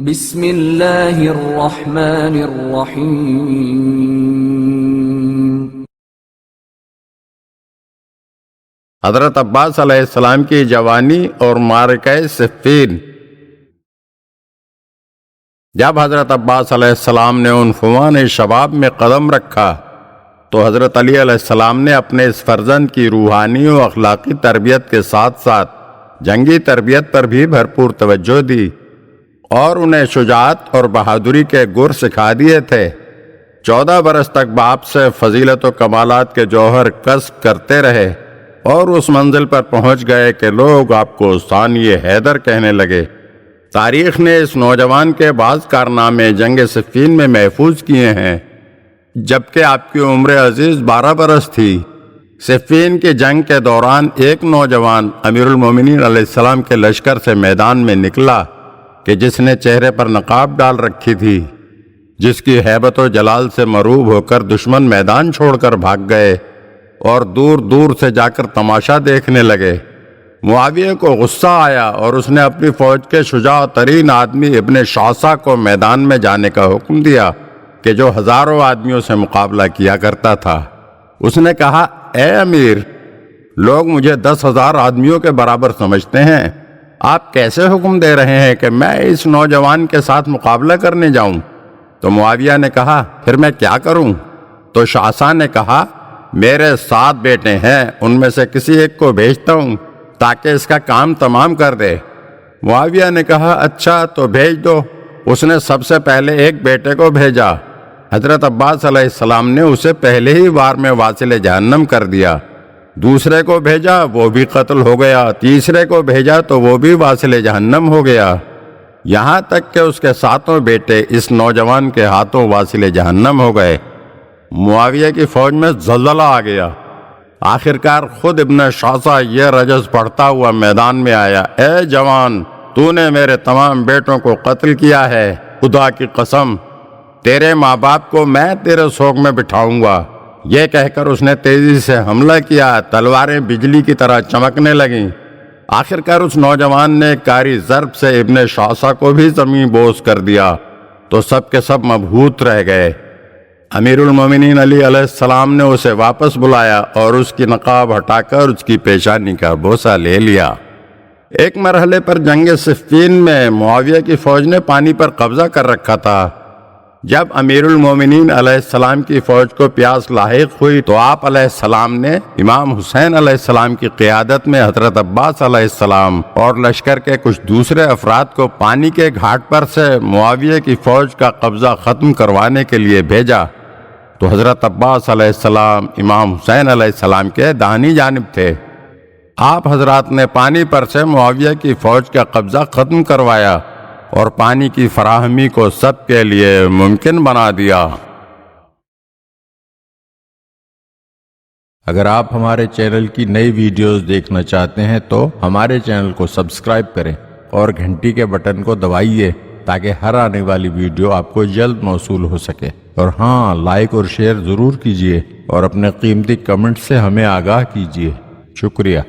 بسم اللہ الرحمن الرحیم۔ حضرت عباس علیہ السلام کی جوانی اور معرکہ صفین۔ جب حضرت عباس علیہ السلام نے عنفوان شباب میں قدم رکھا تو حضرت علی علیہ السلام نے اپنے اس فرزند کی روحانی و اخلاقی تربیت کے ساتھ ساتھ جنگی تربیت پر بھی بھرپور توجہ دی اور انہیں شجاعت اور بہادری کے گر سکھا دیے تھے۔ 14 برس تک باپ سے فضیلت و کمالات کے جوہر کسب کرتے رہے اور اس منزل پر پہنچ گئے کہ لوگ آپ کو ثانی حیدر کہنے لگے۔ تاریخ نے اس نوجوان کے بعض کارنامے جنگ صفین میں محفوظ کیے ہیں، جبکہ آپ کی عمر عزیز 12 برس تھی۔ صفین کی جنگ کے دوران ایک نوجوان امیر المومنین علیہ السلام کے لشکر سے میدان میں نکلا کہ جس نے چہرے پر نقاب ڈال رکھی تھی، جس کی ہیبت و جلال سے مروب ہو کر دشمن میدان چھوڑ کر بھاگ گئے اور دور دور سے جا کر تماشا دیکھنے لگے۔ معاویہ کو غصہ آیا اور اس نے اپنی فوج کے شجاع ترین آدمی ابن شعثہ کو میدان میں جانے کا حکم دیا کہ جو ہزاروں آدمیوں سے مقابلہ کیا کرتا تھا۔ اس نے کہا، اے امیر، لوگ مجھے 10,000 آدمیوں کے برابر سمجھتے ہیں، آپ کیسے حکم دے رہے ہیں کہ میں اس نوجوان کے ساتھ مقابلہ کرنے جاؤں؟ تو معاویہ نے کہا، پھر میں کیا کروں؟ تو شعثہ نے کہا، میرے 7 بیٹے ہیں، ان میں سے کسی ایک کو بھیجتا ہوں تاکہ اس کا کام تمام کر دے۔ معاویہ نے کہا، اچھا تو بھیج دو۔ اس نے سب سے پہلے ایک بیٹے کو بھیجا۔ حضرت عباس علیہ السلام نے اسے پہلے ہی وار میں واصل جہنم کر دیا۔ دوسرے کو بھیجا، وہ بھی قتل ہو گیا۔ تیسرے کو بھیجا تو وہ بھی واصل جہنم ہو گیا، یہاں تک کہ اس کے 7 بیٹے اس نوجوان کے ہاتھوں واصل جہنم ہو گئے۔ معاویہ کی فوج میں زلزلہ آ گیا۔ آخرکار خود ابن شعثہ یہ رجز پڑھتا ہوا میدان میں آیا، اے جوان، تو نے میرے تمام بیٹوں کو قتل کیا ہے، خدا کی قسم تیرے ماں باپ کو میں تیرے سوگ میں بٹھاؤں گا۔ یہ کہہ کر اس نے تیزی سے حملہ کیا، تلواریں بجلی کی طرح چمکنے لگیں۔ آخرکار اس نوجوان نے کاری ضرب سے ابن شعثہ کو بھی زمین بوس کر دیا تو سب کے سب مبہوت رہ گئے۔ امیر المومنین علی علیہ السلام نے اسے واپس بلایا اور اس کی نقاب ہٹا کر اس کی پیشانی کا بوسہ لے لیا۔ ایک مرحلے پر جنگ صفین میں معاویہ کی فوج نے پانی پر قبضہ کر رکھا تھا۔ جب امیر المومنین علیہ السلام کی فوج کو پیاس لاحق ہوئی تو آپ علیہ السلام نے امام حسین علیہ السلام کی قیادت میں حضرت عباس علیہ السلام اور لشکر کے کچھ دوسرے افراد کو پانی کے گھاٹ پر سے معاویہ کی فوج کا قبضہ ختم کروانے کے لیے بھیجا۔ تو حضرت عباس علیہ السلام امام حسین علیہ السلام کے داہنی جانب تھے۔ آپ حضرات نے پانی پر سے معاویہ کی فوج کا قبضہ ختم کروایا اور پانی کی فراہمی کو سب کے لیے ممکن بنا دیا۔ اگر آپ ہمارے چینل کی نئی ویڈیوز دیکھنا چاہتے ہیں تو ہمارے چینل کو سبسکرائب کریں اور گھنٹی کے بٹن کو دبائیے تاکہ ہر آنے والی ویڈیو آپ کو جلد موصول ہو سکے۔ اور ہاں، لائک اور شیئر ضرور کیجیے اور اپنے قیمتی کمنٹ سے ہمیں آگاہ کیجیے۔ شکریہ۔